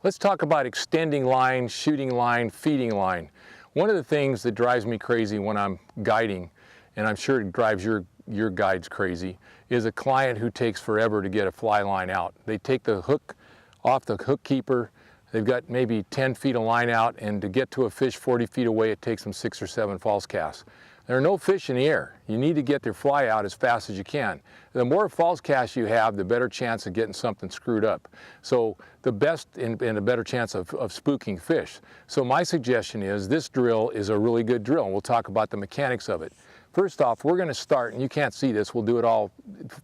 Let's talk about extending line, shooting line, feeding line. One of the things that drives me crazy when I'm guiding, and I'm sure it drives your guides crazy, is a client who takes forever to get a fly line out. They take the hook off the hook keeper, they've got maybe 10 feet of line out, and to get to a fish 40 feet away, it takes them 6 or 7 false casts. There are no fish in the air. You need to get their fly out as fast as you can. The more false casts you have, the better chance of getting something screwed up. So the best and a better chance of spooking fish. So my suggestion is this drill is a really good drill, and we'll talk about the mechanics of it. First off, we're going to start, and you can't see this, we'll do it all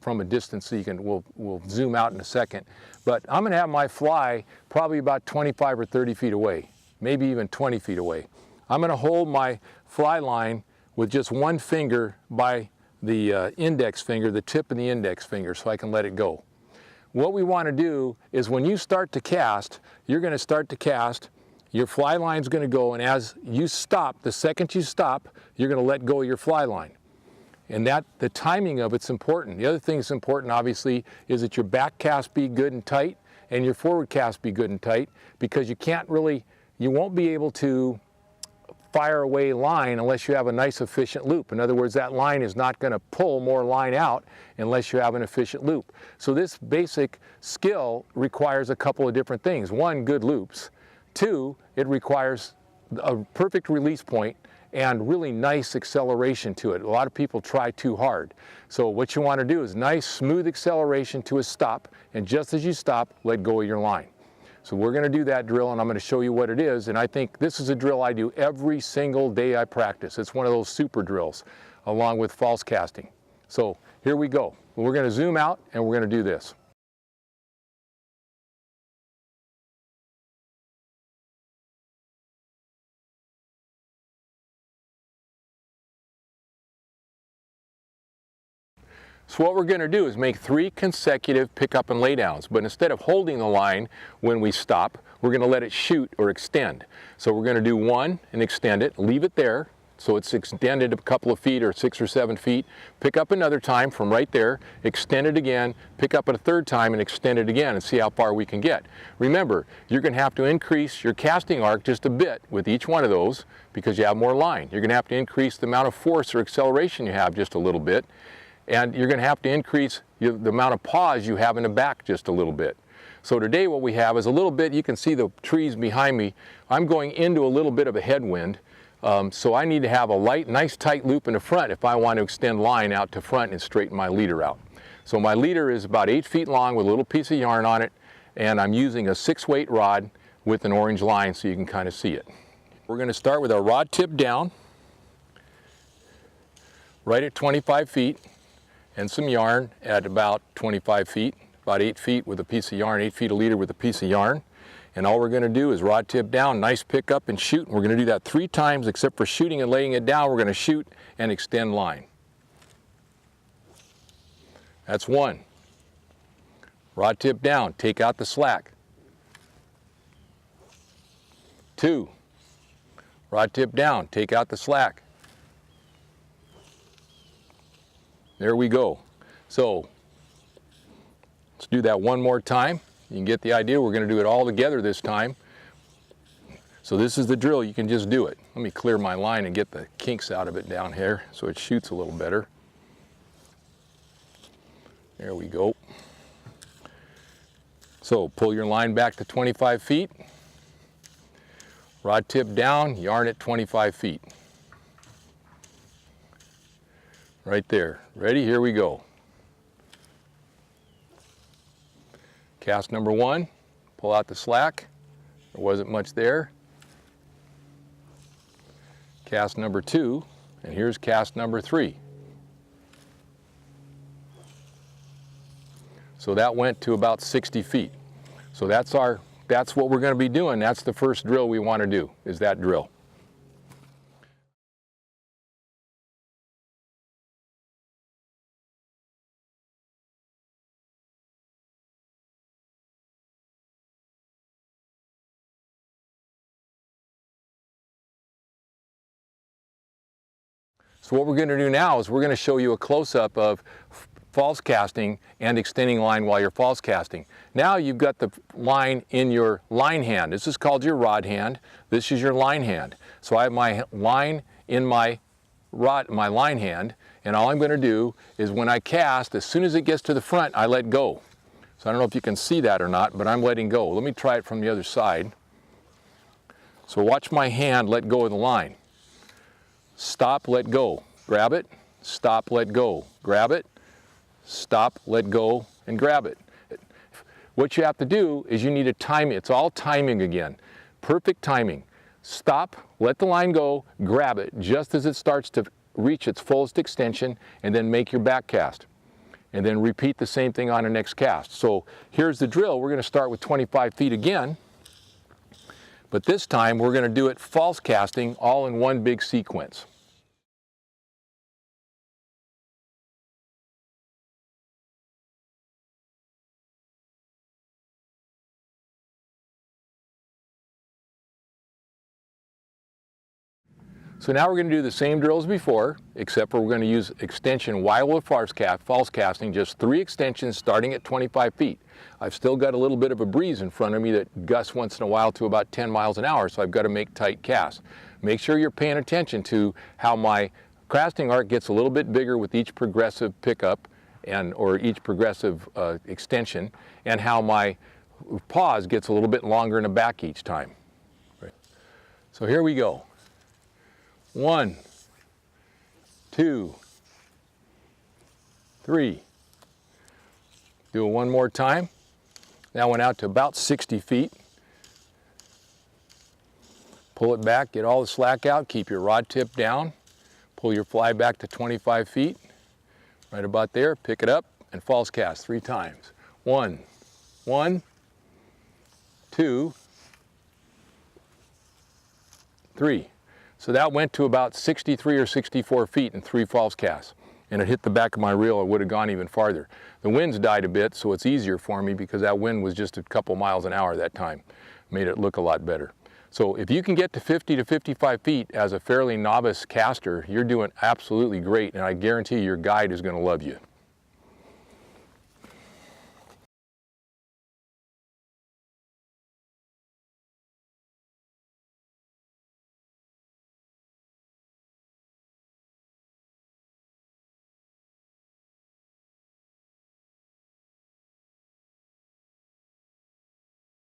from a distance so you can, we'll zoom out in a second. But I'm going to have my fly probably about 25 or 30 feet away, maybe even 20 feet away. I'm going to hold my fly line with just one finger by the index finger, the tip of the index finger, so I can let it go. What we want to do is when you start to cast, you're going to start to cast, your fly line's going to go, and as you stop, the second you stop, you're going to let go of your fly line. And that, the timing of it's important. The other thing that's important, obviously, is that your back cast be good and tight, and your forward cast be good and tight, because you can't really, you won't be able to fire away line unless you have a nice efficient loop. In other words, that line is not going to pull more line out unless you have an efficient loop. So this basic skill requires a couple of different things. One, good loops. Two, it requires a perfect release point and really nice acceleration to it. A lot of people try too hard. So what you want to do is nice, smooth acceleration to a stop, and just as you stop, let go of your line. So we're going to do that drill, and I'm going to show you what it is, and I think this is a drill I do every single day I practice. It's one of those super drills, along with false casting. So here we go. We're going to zoom out, and we're going to do this. So what we're going to do is make 3 consecutive pick-up and laydowns, but instead of holding the line when we stop, we're going to let it shoot or extend. So we're going to do 1 and extend it, leave it there, so it's extended a couple of feet or 6 or 7 feet, pick up another time from right there, extend it again, pick up it a third time and extend it again, and see how far we can get. Remember, you're going to have to increase your casting arc just a bit with each one of those because you have more line. You're going to have to increase the amount of force or acceleration you have just a little bit. And you're going to have to increase the amount of pause you have in the back just a little bit. So today what we have is a little bit, you can see the trees behind me. I'm going into a little bit of a headwind. So I need to have a light, nice tight loop in the front if I want to extend line out to front and straighten my leader out. So my leader is about 8 feet long with a little piece of yarn on it. And I'm using a 6-weight rod with an orange line so you can kind of see it. We're going to start with our rod tip down, right at 25 feet. And some yarn at about 25 feet, about 8 feet with a piece of yarn, 8 feet a leader with a piece of yarn. And all we're going to do is rod tip down, nice pick up and shoot. And we're going to do that 3 times, except for shooting and laying it down. We're going to shoot and extend line. That's 1. Rod tip down, take out the slack. 2. Rod tip down, take out the slack. There we go. So let's do that one more time. You can get the idea. We're going to do it all together this time. So this is the drill. You can just do it. Let me clear my line and get the kinks out of it down here so it shoots a little better. There we go. So pull your line back to 25 feet. Rod tip down, yarn at 25 feet. Right there. Ready? Here we go. Cast number 1, pull out the slack. There wasn't much there. Cast number 2, and here's cast number 3. So that went to about 60 feet. So that's what we're going to be doing. That's the first drill we want to do, is that drill. So what we're going to do now is we're going to show you a close-up of false casting and extending line while you're false casting. Now you've got the line in your line hand. This is called your rod hand. This is your line hand. So I have my line in my line hand, and all I'm going to do is when I cast, as soon as it gets to the front, I let go. So I don't know if you can see that or not, but I'm letting go. Let me try it from the other side. So watch my hand let go of the line. Stop, let go. Grab it, stop, let go. Grab it, stop, let go, and grab it. What you have to do is you need to time it. It's all timing again. Perfect timing. Stop, let the line go, grab it just as it starts to reach its fullest extension, and then make your back cast. And then repeat the same thing on the next cast. So here's the drill. We're going to start with 25 feet again, but this time we're going to do it false casting all in one big sequence. So now we're going to do the same drill as before, except for we're going to use extension while we're false casting, just 3 extensions starting at 25 feet. I've still got a little bit of a breeze in front of me that gusts once in a while to about 10 miles an hour, so I've got to make tight casts. Make sure you're paying attention to how my casting arc gets a little bit bigger with each progressive pickup or each progressive extension, and how my pause gets a little bit longer in the back each time. Right. So here we go. 1, 2, 3. Do it one more time. That went out to about 60 feet. Pull it back, get all the slack out, keep your rod tip down. Pull your fly back to 25 feet. Right about there, pick it up and false cast 3 times. 1, 2, 3. So that went to about 63 or 64 feet in 3 false casts. And it hit the back of my reel. It would have gone even farther. The wind's died a bit, so it's easier for me because that wind was just a couple miles an hour that time. Made it look a lot better. So if you can get to 50 to 55 feet as a fairly novice caster, you're doing absolutely great, and I guarantee your guide is going to love you.